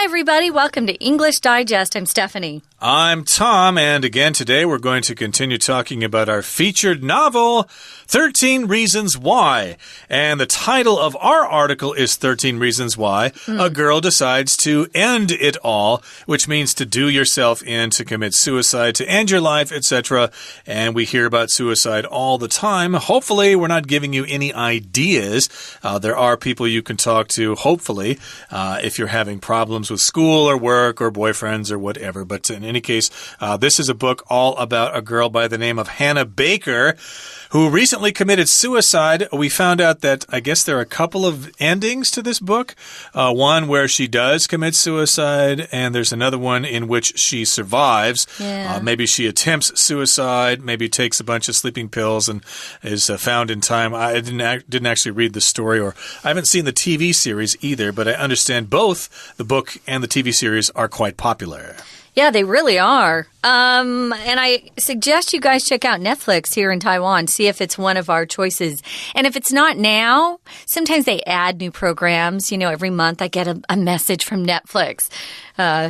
Hi, everybody. Welcome to English Digest. I'm Stephanie. I'm Tom, and again today we're going to continue talking about our featured novel, 13 Reasons Why. And the title of our article is 13 Reasons Why a Girl Decides to End It All, which means to do yourself in, to commit suicide, to end your life, etc. And we hear about suicide all the time. Hopefully, we're not giving you any ideas. There are people you can talk to, hopefully, if you're having problems with school or work or boyfriends or whatever. But in any case, this is a book all about a girl by the name of Hannah Baker, who recently committed suicide. We found out that I guess there are a couple of endings to this book. One where she does commit suicide, and there's another one in which she survives. Maybe she attempts suicide, maybe takes a bunch of sleeping pills and is found in time. I didn't actually read the story, or I haven't seen the TV series either, but I understand both the book and the TV series are quite popular. Yeah, they really are. And I suggest you guys check out Netflix here in Taiwan, see if it's one of our choices. And if it's not now, sometimes they add new programs. You know, every month I get a message from Netflix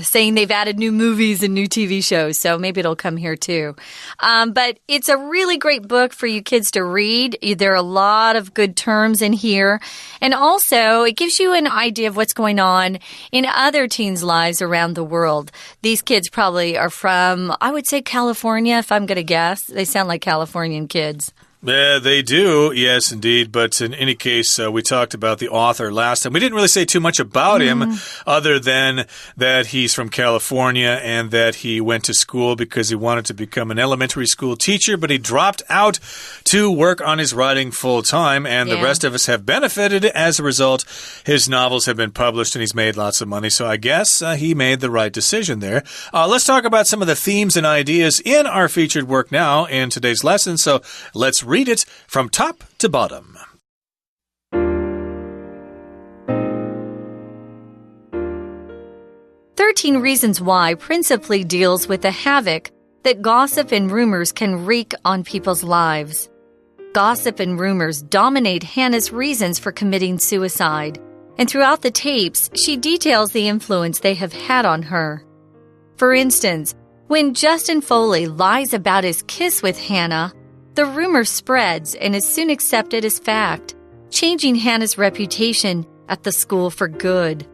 saying they've added new movies and new TV shows. So maybe it'll come here too. But it's a really great book for you kids to read. There are a lot of good terms in here. And also, it gives you an idea of what's going on in other teens' lives around the world. These kids probably are from, I would say, California, if I'm going to guess. They sound like Californian kids. Yeah, they do. Yes, indeed. But in any case, we talked about the author last time. We didn't really say too much about him other than that he's from California and that he went to school because he wanted to become an elementary school teacher, but he dropped out to work on his writing full time, and the rest of us have benefited as a result. His novels have been published and he's made lots of money, so I guess he made the right decision there. Let's talk about some of the themes and ideas in our featured work now in today's lesson. So let's read it from top to bottom. "13 Reasons Why" principally deals with the havoc that gossip and rumors can wreak on people's lives. Gossip and rumors dominate Hannah's reasons for committing suicide, and throughout the tapes, she details the influence they have had on her. For instance, when Justin Foley lies about his kiss with Hannah, the rumor spreads and is soon accepted as fact, changing Hannah's reputation at the school for good.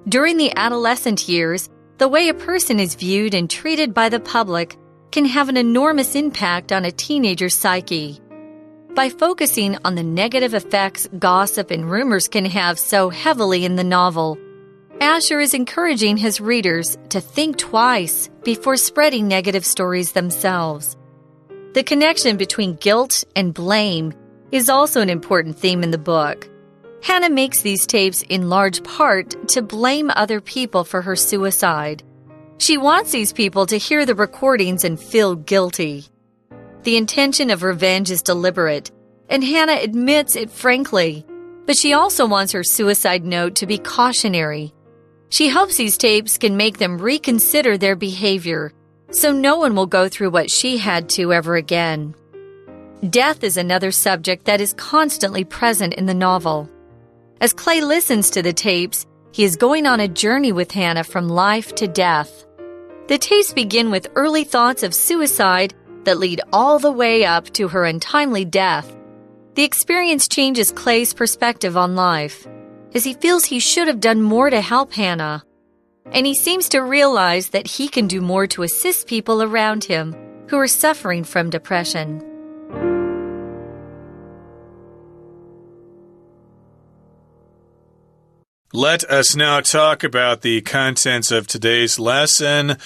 During the adolescent years, the way a person is viewed and treated by the public can have an enormous impact on a teenager's psyche. By focusing on the negative effects gossip and rumors can have so heavily in the novel, Asher is encouraging his readers to think twice before spreading negative stories themselves. The connection between guilt and blame is also an important theme in the book. Hannah makes these tapes in large part to blame other people for her suicide. She wants these people to hear the recordings and feel guilty. The intention of revenge is deliberate, and Hannah admits it frankly, but she also wants her suicide note to be cautionary. She hopes these tapes can make them reconsider their behavior, so no one will go through what she had to ever again. Death is another subject that is constantly present in the novel. As Clay listens to the tapes, he is going on a journey with Hannah from life to death. The tapes begin with early thoughts of suicide that lead all the way up to her untimely death. The experience changes Clay's perspective on life, as he feels he should have done more to help Hannah. And he seems to realize that he can do more to assist people around him who are suffering from depression. Let us now talk about the contents of today's lesson.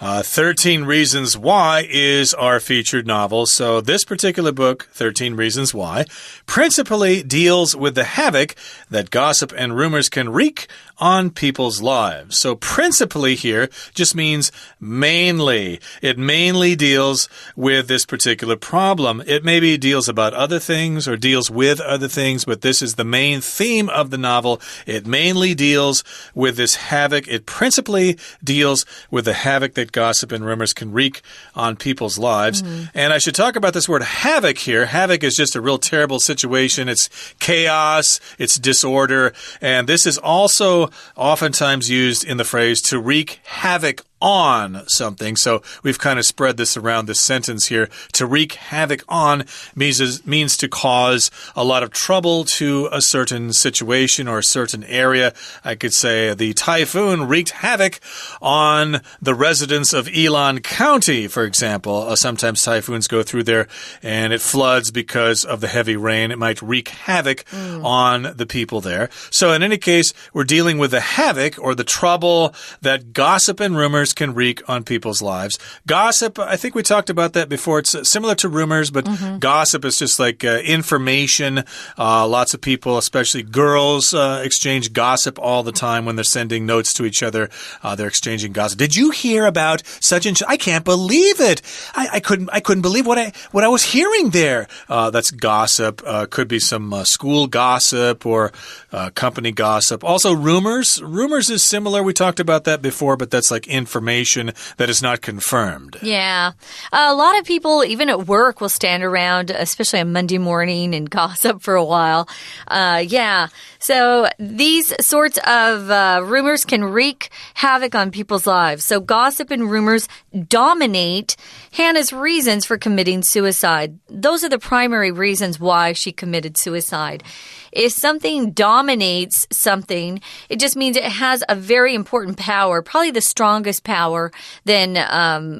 13 Reasons Why is our featured novel. So this particular book, 13 Reasons Why, principally deals with the havoc that gossip and rumors can wreak on people's lives. So principally here just means mainly. It mainly deals with this particular problem. It maybe deals about other things or deals with other things, but this is the main theme of the novel. It mainly mainly deals with this havoc. It principally deals with the havoc that gossip and rumors can wreak on people's lives. And I should talk about this word havoc here. Havoc is just a real terrible situation. It's chaos, it's disorder, and this is also oftentimes used in the phrase to wreak havoc on something. So we've kind of spread this around this sentence here. To wreak havoc on means to cause a lot of trouble to a certain situation or a certain area. I could say the typhoon wreaked havoc on the residents of Elan County, for example. Sometimes typhoons go through there and it floods because of the heavy rain. It might wreak havoc on the people there. So in any case, we're dealing with the havoc or the trouble that gossip and rumors can wreak on people's lives. Gossip, I think we talked about that before. It's similar to rumors, but gossip is just like information. Lots of people, especially girls, exchange gossip all the time when they're sending notes to each other. They're exchanging gossip. Did you hear about such and such? I can't believe it. I couldn't believe what I was hearing there. That's gossip. Could be some school gossip or company gossip. Also, rumors. Rumors is similar. We talked about that before, but that's like information that is not confirmed. Yeah. A lot of people, even at work, will stand around, especially on Monday morning, and gossip for a while. Yeah. So these sorts of rumors can wreak havoc on people's lives. So gossip and rumors dominate Hannah's reasons for committing suicide. Those are the primary reasons why she committed suicide. If something dominates something, it just means it has a very important power, probably the strongest power than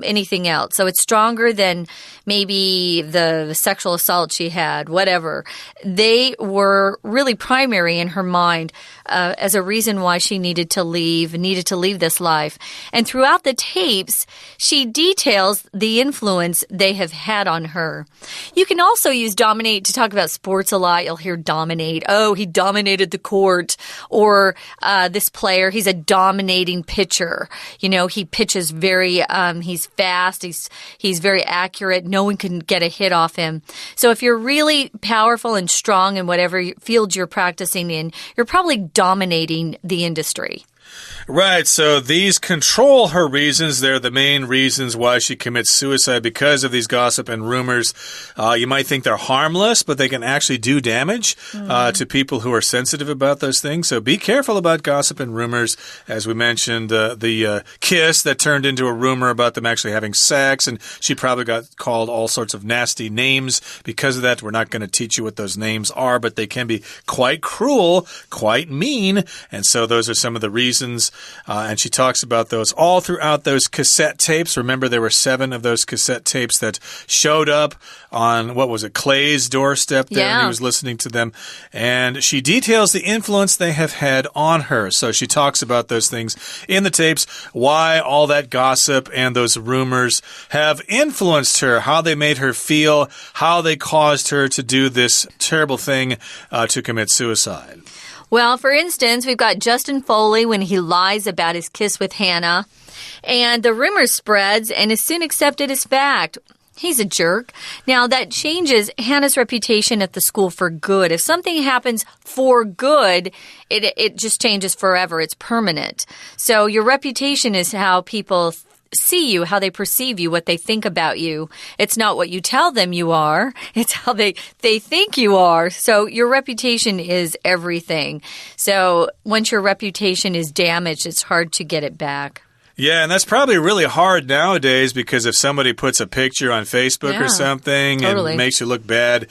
anything else. So it's stronger than maybe the sexual assault she had, whatever. They were really primary in her mind as a reason why she needed to leave this life. And throughout the tapes, she details the influence they have had on her. You can also use dominate to talk about sports a lot. You'll hear dominate. Oh, he dominated the court. Or this player, he's a dominating pitcher. You know, he pitches very, he's fast. He's very accurate. No one can get a hit off him. So if you're really powerful and strong in whatever field you're practicing in, you're probably dominating the industry. Right, so these control her reasons. They're the main reasons why she commits suicide because of these gossip and rumors. You might think they're harmless, but they can actually do damage to people who are sensitive about those things. So be careful about gossip and rumors. As we mentioned, the kiss that turned into a rumor about them actually having sex, and she probably got called all sorts of nasty names because of that. We're not going to teach you what those names are, but they can be quite cruel, quite mean, and so those are some of the reasons. And she talks about those all throughout those cassette tapes. Remember, there were 7 of those cassette tapes that showed up on, what was it, Clay's doorstep there when he was listening to them. And she details the influence they have had on her. So she talks about those things in the tapes, why all that gossip and those rumors have influenced her, how they made her feel, how they caused her to do this terrible thing to commit suicide. Well, for instance, we've got Justin Foley when he lies about his kiss with Hannah. And the rumor spreads and is soon accepted as fact. He's a jerk. Now, that changes Hannah's reputation at the school for good. If something happens for good, it just changes forever. It's permanent. So your reputation is how people see you, how they perceive you, what they think about you. It's not what you tell them you are. It's how they think you are. So your reputation is everything. So once your reputation is damaged, it's hard to get it back. Yeah, and that's probably really hard nowadays because if somebody puts a picture on Facebook or something and makes you look bad,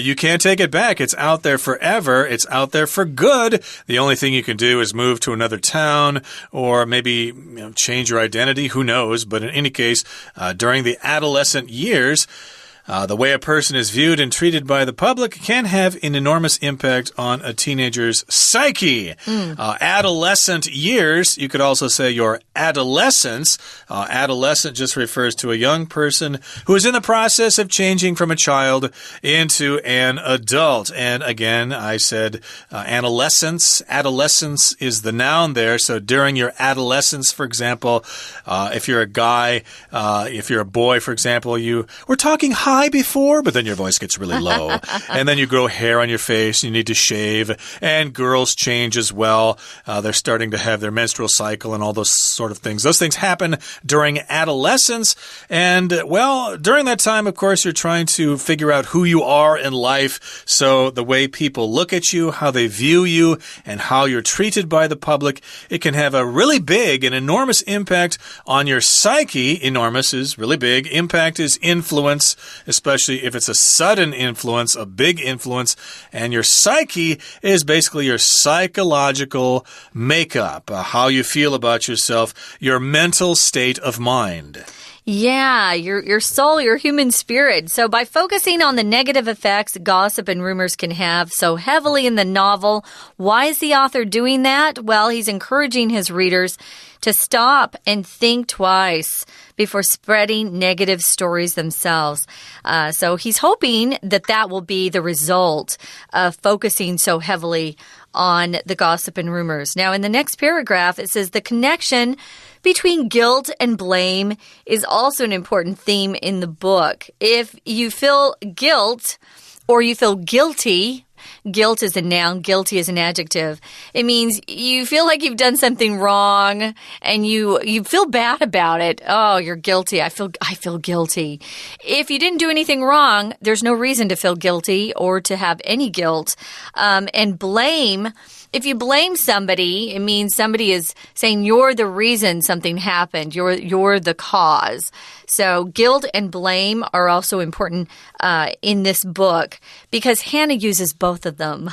you can't take it back. It's out there forever. It's out there for good. The only thing you can do is move to another town or maybe change your identity. Who knows? But in any case, during the adolescent years, the way a person is viewed and treated by the public can have an enormous impact on a teenager's psyche. Adolescent years, you could also say your adolescence. Adolescent just refers to a young person who is in the process of changing from a child into an adult. And again, I said adolescence. Adolescence is the noun there. So during your adolescence, for example, if you're a guy, if you're a boy, for example, we're talking high high before? But then your voice gets really low. And then you grow hair on your face. You need to shave. And girls change as well. They're starting to have their menstrual cycle and all those sort of things. Those things happen during adolescence. And, well, during that time, of course, you're trying to figure out who you are in life. So the way people look at you, how they view you, and how you're treated by the public, it can have a really big and enormous impact on your psyche. Enormous is really big. Impact is influence, especially if it's a sudden influence, a big influence. And your psyche is basically your psychological makeup, how you feel about yourself, your mental state of mind. Yeah, your soul, your human spirit. So by focusing on the negative effects gossip and rumors can have so heavily in the novel, why is the author doing that? Well, he's encouraging his readers to stop and think twice before spreading negative stories themselves. So he's hoping that will be the result of focusing so heavily on the gossip and rumors. Now, in the next paragraph, it says the connection between guilt and blame is also an important theme in the book. If you feel guilt or you feel guilty, guilt is a noun, guilty is an adjective. It means you feel like you've done something wrong and you feel bad about it. Oh, you're guilty. I feel guilty. If you didn't do anything wrong, there's no reason to feel guilty or to have any guilt. And blame, if you blame somebody, it means somebody is saying you're the reason something happened. You're the cause. So guilt and blame are also important in this book because Hannah uses both of them.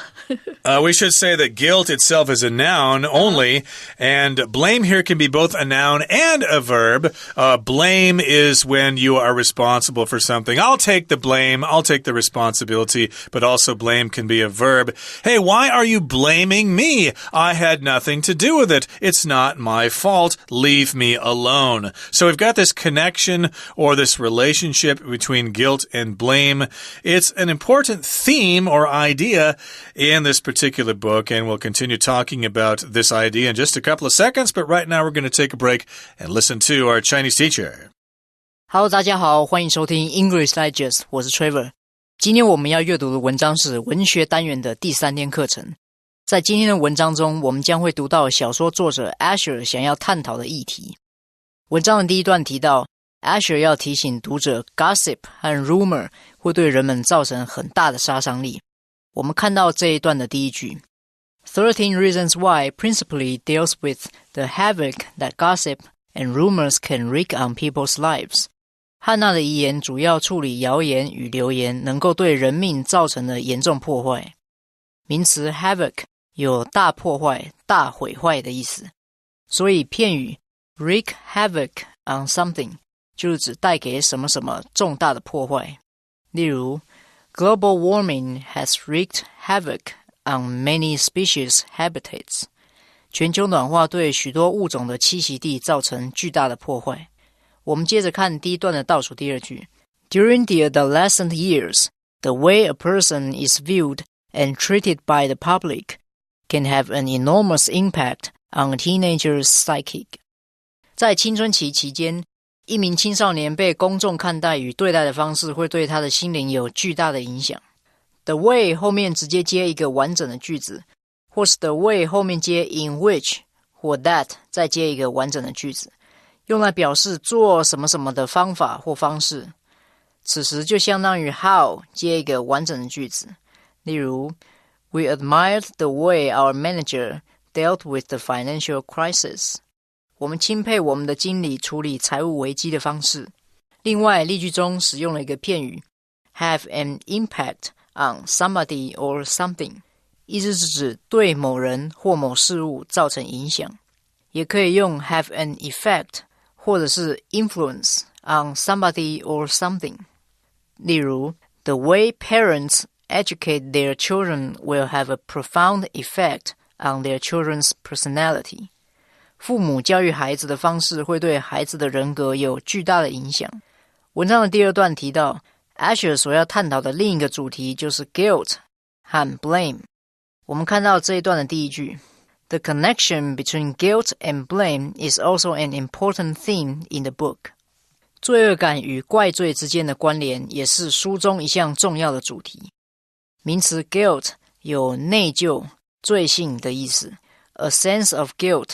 We should say that guilt itself is a noun only, and blame here can be both a noun and a verb. Blame is when you are responsible for something. I'll take the blame, I'll take the responsibility, but also blame can be a verb. Hey, why are you blaming me? I had nothing to do with it. It's not my fault. Leave me alone. So we've got this connection or this relationship between guilt and blame. It's an important theme or idea in this particular book, and we'll continue talking about this idea in just a couple of seconds, but right now we're going to take a break and listen to our Chinese teacher. Hello， 大家好，欢迎收听 English Digest， 我是 Trevor。今天我们要阅读的文章是文学单元的第3天课程。在今天的文章中，我们将会读到小说作者 Asher 想要探讨的议题。文章的第一段提到 Asher 要提醒读者 gossip 和 rumor 会对人们造成很大的杀伤力。我们看到这一段的第一句 13 reasons why principally deals with the havoc that gossip and rumors can wreak on people's lives. 汉娜的遗言主要处理谣言与流言能够对人命造成的严重破坏。名词 havoc 有大破坏、大毁坏的意思，所以片语 wreak havoc on something 就是指带给什么什么重大的破坏。例如 Global warming has wreaked havoc on many species' habitats. 全球暖化对许多物种的栖息地造成巨大的破坏。我们接着看第一段的倒数第二句 During the adolescent years, the way a person is viewed and treated by the public can have an enormous impact on a teenager's psyche. 在青春期期间，一名青少年被公众看待与对待的方式会对他的心灵有巨大的影响。The way 后面直接接一个完整的句子，或是 the way 后面接 in which 或 that 再接一个完整的句子，用来表示做什么什么的方法或方式。此时就相当于 how 接一个完整的句子。例如 We admired the way our manager dealt with the financial crisis. 我们钦佩我们的经理处理财务危机的方式。另外，例句中使用了一个片语 have an impact on somebody or something， 意思是指对某人或某事物造成影响。也可以用 have an effect 或者是 influence on somebody or something。例如 The way parents educate their children will have a profound effect on their children's personality. 父母教育孩子的方式会对孩子的人格有巨大的影响。文章的第二段提到 Asher 所要探讨的另一个主题就是 guilt 和 blame。 我们看到这一段的第一句 The connection between guilt and blame is also an important theme in the book. 罪恶感与怪罪之间的关联也是书中一项重要的主题。名词 guilt 有内疚、罪性的意思。A sense of guilt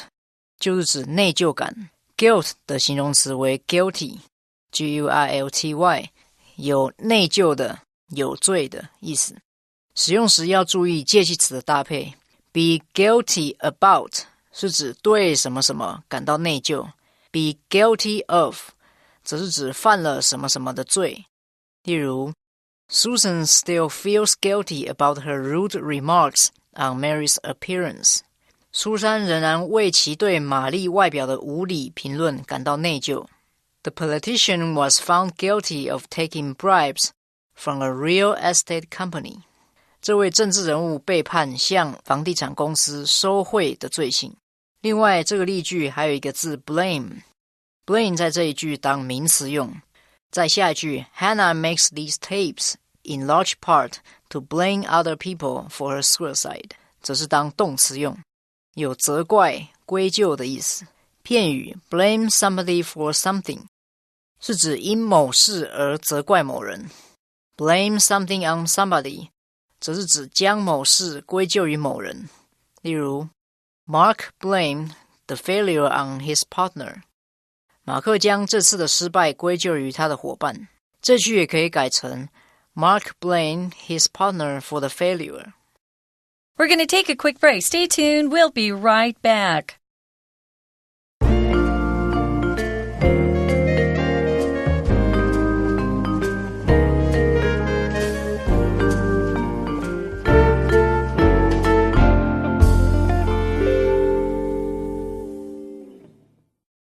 就是指内疚感。Guilt 的形容词为 guilty， G-U-I-L-T-Y， 有内疚的、有罪的意思。使用时要注意介系词的搭配。Be guilty about 是指对什么什么感到内疚。Be guilty of 则是指犯了什么什么的罪。例如 Susan still feels guilty about her rude remarks on Mary's appearance. 苏珊仍然为其对玛丽外表的无理评论感到内疚。The politician was found guilty of taking bribes from a real estate company. 这位政治人物被判向房地产公司收贿的罪行。另外，这个例句还有一个字 blame。blame 在这一句当名词用。在下一句 Hannah makes these tapes in large part to blame other people for her suicide 则是当动词用，有责怪、归咎的意思。片语 blame somebody for something 是指因某事而责怪某人。blame something on somebody 则是指将某事归咎于某人。例如 Mark blamed the failure on his partner. 马克将这次的失败归咎于他的伙伴。这句也可以改成 Mark blamed his partner for the failure. We're going to take a quick break. Stay tuned. We'll be right back.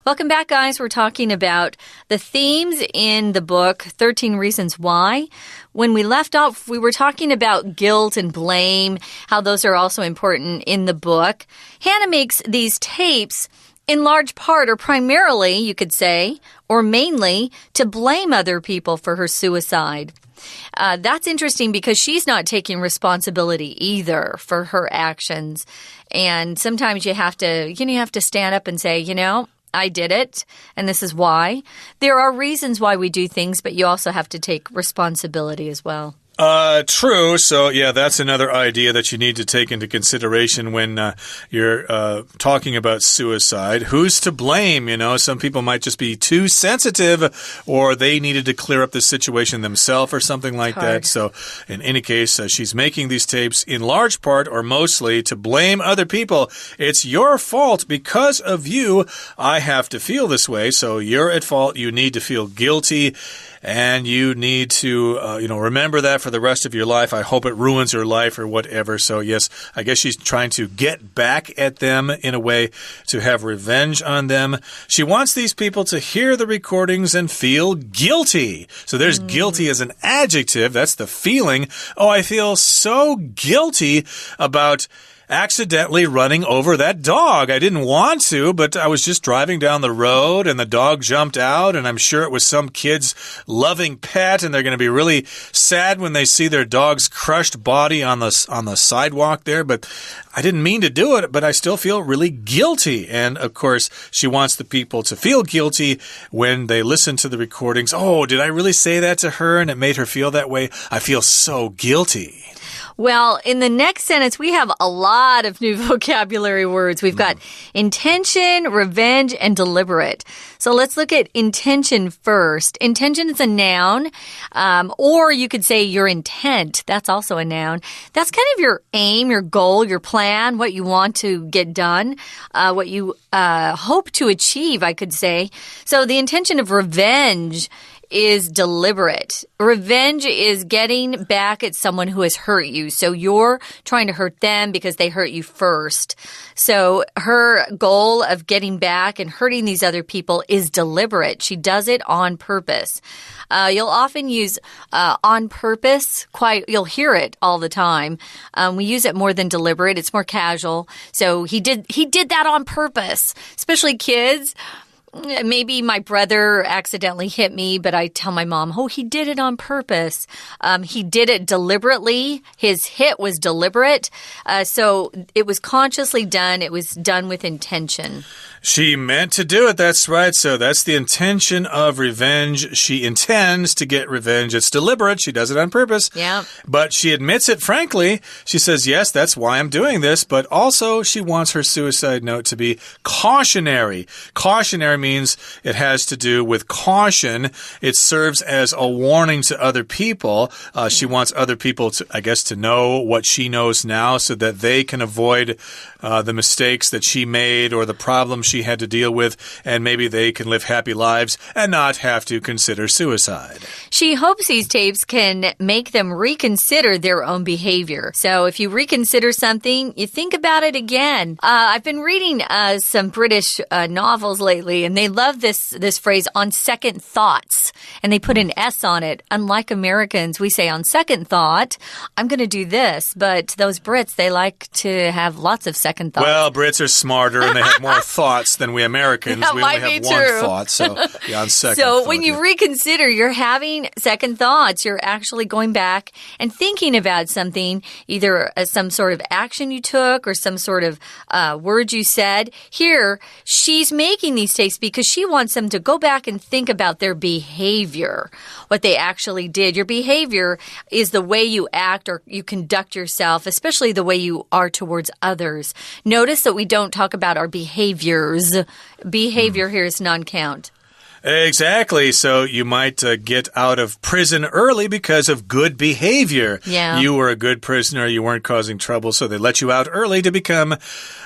Welcome back, guys. We're talking about the themes in the book, 13 Reasons Why. When we left off, we were talking about guilt and blame, how those are also important in the book. Hannah makes these tapes in large part, or primarily, you could say, or mainly, to blame other people for her suicide. That's interesting because she's not taking responsibility either for her actions. And sometimes you have to stand up and say, I did it, and this is why. There are reasons why we do things, but you also have to take responsibility as well. True. So, yeah, that's another idea that you need to take into consideration when you're talking about suicide. Who's to blame? Some people might just be too sensitive, or they needed to clear up the situation themselves or something like that. So, in any case, she's making these tapes in large part or mostly to blame other people. It's your fault. Because of you, I have to feel this way. So, you're at fault. You need to feel guilty. And you need to, remember that for the rest of your life. I hope it ruins your life or whatever. So, yes, I guess she's trying to get back at them in a way to have revenge on them. She wants these people to hear the recordings and feel guilty. So there's guilty as an adjective. That's the feeling. Oh, I feel so guilty about accidentally running over that dog. I didn't want to, but I was just driving down the road and the dog jumped out, and I'm sure it was some kid's loving pet, and they're going to be really sad when they see their dog's crushed body on the sidewalk there, but I didn't mean to do it, but I still feel really guilty. And of course, she wants the people to feel guilty when they listen to the recordings. Oh, did I really say that to her and it made her feel that way? I feel so guilty. Well, in the next sentence, we have a lot of new vocabulary words. We've got intention, revenge, and deliberate. So let's look at intention first. Intention is a noun, or you could say your intent. That's also a noun. That's kind of your aim, your goal, your plan, what you want to get done, what you hope to achieve, I could say. So the intention of revenge is deliberate. Revenge is getting back at someone who has hurt you. So you're trying to hurt them because they hurt you first. So her goal of getting back and hurting these other people is deliberate. She does it on purpose. You'll often use on purpose. You'll hear it all the time. We use it more than deliberate. It's more casual. So he did that on purpose, especially kids. Maybe my brother accidentally hit me, but I tell my mom, oh, he did it on purpose. He did it deliberately. His hit was deliberate. So it was consciously done. It was done with intention. She meant to do it, that's right. So that's the intention of revenge. She intends to get revenge. It's deliberate. She does it on purpose. Yeah. But she admits it frankly. She says, yes, that's why I'm doing this. But also, she wants her suicide note to be cautionary. Cautionary means it has to do with caution. It serves as a warning to other people. She wants other people to, I guess, to know what she knows now so that they can avoid the mistakes that she made or the problems she had to deal with, and maybe they can live happy lives and not have to consider suicide. She hopes these tapes can make them reconsider their own behavior. So if you reconsider something, you think about it again. I've been reading some British novels lately, and they love this phrase, on second thoughts, and they put an S on it. Unlike Americans, we say on second thought, I'm going to do this, but those Brits, they like to have lots of second thoughts. Well, Brits are smarter and they have more thoughts than we Americans. That we might only have be one true. thought. So, yeah, on second So thought, when you reconsider, you're having second thoughts. You're actually going back and thinking about something, either some sort of action you took or some sort of word you said. Here, she's making these tapes because she wants them to go back and think about their behavior, what they actually did. Your behavior is the way you act or you conduct yourself, especially the way you are towards others. Notice that we don't talk about our behaviors. Behavior here is non-count. Exactly. So you might get out of prison early because of good behavior. Yeah. You were a good prisoner. You weren't causing trouble, so they let you out early to become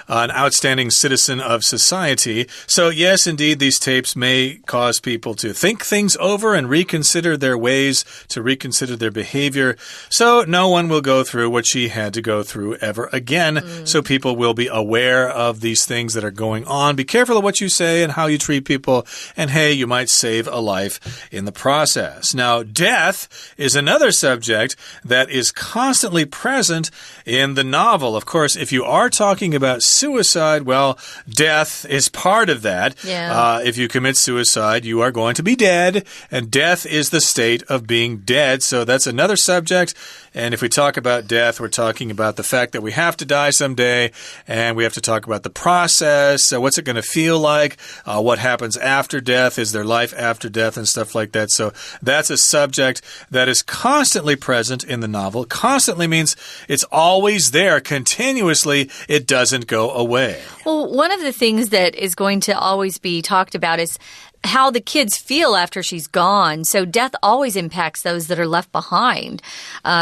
an outstanding citizen of society. So yes, indeed, these tapes may cause people to think things over and reconsider their ways, to reconsider their behavior. So no one will go through what she had to go through ever again. So people will be aware of these things that are going on. Be careful of what you say and how you treat people. And hey, you might save a life in the process. Now, death is another subject that is constantly present in the novel. Of course, if you are talking about suicide, well, death is part of that. Yeah. If you commit suicide, you are going to be dead, and death is the state of being dead. So that's another subject. And if we talk about death, we're talking about the fact that we have to die someday, and we have to talk about the process. So what's it going to feel like? What happens after death? Is there life after death and stuff like that? So that's a subject that is constantly present in the novel. Constantly means it's always there, continuously. It doesn't go away. Well, one of the things that is going to always be talked about is how the kids feel after she's gone. So death always impacts those that are left behind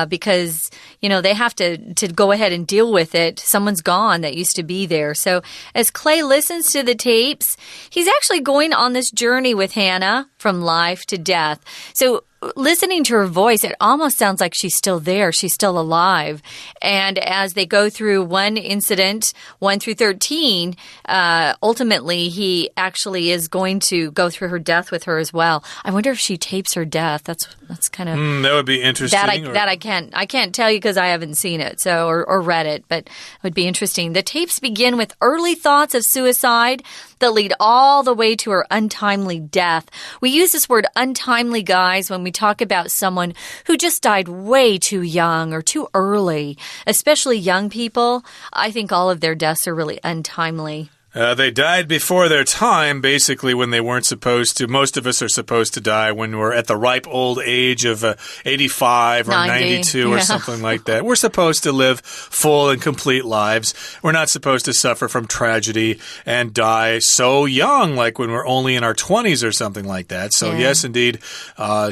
because, you know, they have to go ahead and deal with it. Someone's gone that used to be there. So as Clay listens to the tapes, he's actually going on this journey with Hannah from life to death. So listening to her voice, it almost sounds like she's still there. She's still alive. And as they go through one incident, 1 through 13, ultimately, he actually is going to go through her death with her as well. I wonder if she tapes her death. That's kind of that would be interesting. I can't tell you because I haven't seen it, so or read it, but it would be interesting. The tapes begin with early thoughts of suicide that lead all the way to her untimely death. We use this word untimely, guys, when we talk about someone who just died way too young or too early, especially young people. I think all of their deaths are really untimely. They died before their time, basically, when they weren't supposed to. Most of us are supposed to die when we're at the ripe old age of 85 or 92 or something like that. We're supposed to live full and complete lives. We're not supposed to suffer from tragedy and die so young, like when we're only in our 20s or something like that. So, yes, indeed,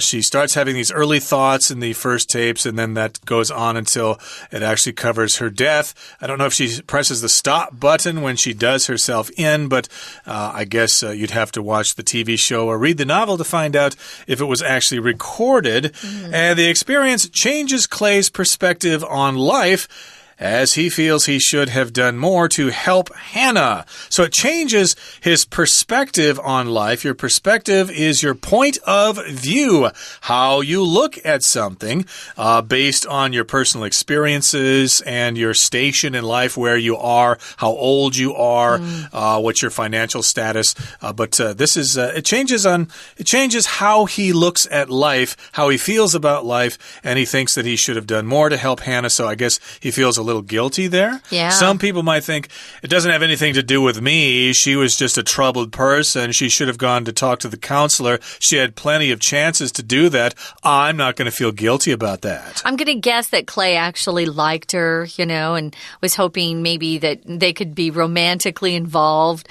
she starts having these early thoughts in the first tapes, and then that goes on until it actually covers her death. I don't know if she presses the stop button when she does herself in, but I guess you'd have to watch the TV show or read the novel to find out if it was actually recorded. And the experience changes Clay's perspective on life as he feels he should have done more to help Hannah. So it changes his perspective on life. Your perspective is your point of view, how you look at something based on your personal experiences and your station in life, where you are, how old you are, what's your financial status. But this is it changes how he looks at life, how he feels about life, and he thinks that he should have done more to help Hannah. So I guess he feels a a little guilty there. Yeah. Some people might think it doesn't have anything to do with me. She was just a troubled person. She should have gone to talk to the counselor. She had plenty of chances to do that. I'm not going to feel guilty about that. I'm going to guess that Clay actually liked her, and was hoping maybe that they could be romantically involved.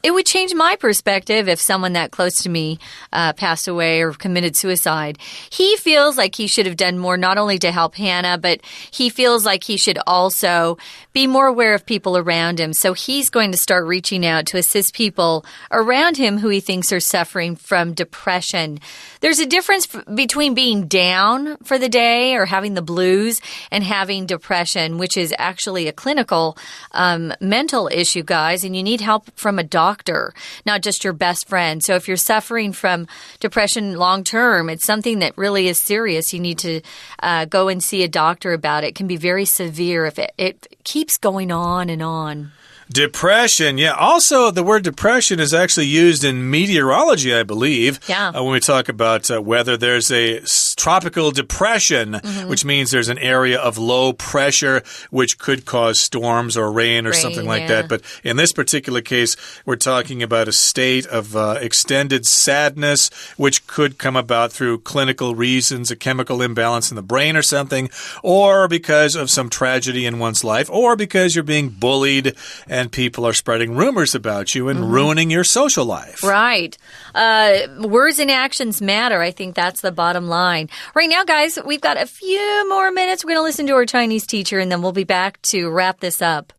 It would change my perspective if someone that close to me passed away or committed suicide. He feels like he should have done more, not only to help Hannah, but he feels like he should also be more aware of people around him. So he's going to start reaching out to assist people around him who he thinks are suffering from depression. There's a difference between being down for the day or having the blues and having depression, which is actually a clinical mental issue, guys, and you need help from a doctor, not just your best friend. So if you're suffering from depression long term, it's something that really is serious. You need to go and see a doctor about it. It can be very severe if it keeps going on and on. Depression, yeah. Also, the word depression is actually used in meteorology, I believe. Yeah. When we talk about weather, there's a tropical depression, which means there's an area of low pressure which could cause storms or rain or something like that. But in this particular case, we're talking about a state of extended sadness, which could come about through clinical reasons, a chemical imbalance in the brain or something, or because of some tragedy in one's life, or because you're being bullied and people are spreading rumors about you and ruining your social life. Right. Words and actions matter. I think that's the bottom line. Right now, guys, we've got a few more minutes. We're going to listen to our Chinese teacher, and then we'll be back to wrap this up.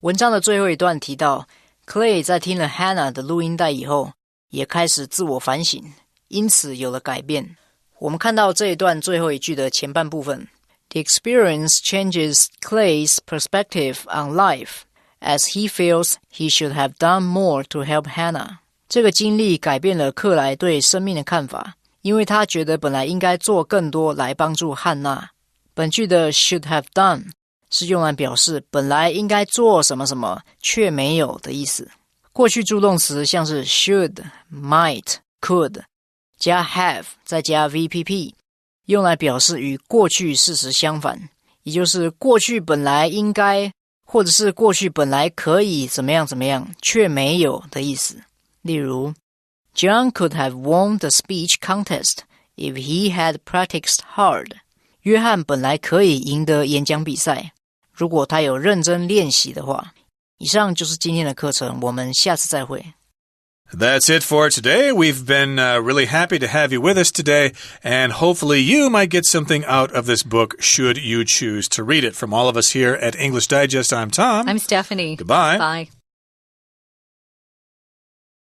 文章的最后一段提到 Clay 在听了 Hannah 的录音带以后也开始自我反省，因此有了改变。我们看到这一段最后一句的前半部分 The experience changes Clay's perspective on life as he feels he should have done more to help Hannah. 这个经历改变了克莱对生命的看法，因为他觉得本来应该做更多来帮助汉娜。本句的 should have done 是用来表示本来应该做什么什么却没有的意思。过去助动词像是 should, might, could 加 have 再加 VPP 用来表示与过去事实相反，也就是过去本来应该或者是过去本来可以怎么样怎么样却没有的意思。例如 John could have won the speech contest if he had practiced hard. 约翰本来可以赢得演讲比赛，如果他有认真练习的话。以上就是今天的课程，我们下次再会。That's it for today. We've been really happy to have you with us today, and hopefully you might get something out of this book should you choose to read it. From all of us here at English Digest, I'm Tom. I'm Stephanie. Goodbye. Bye.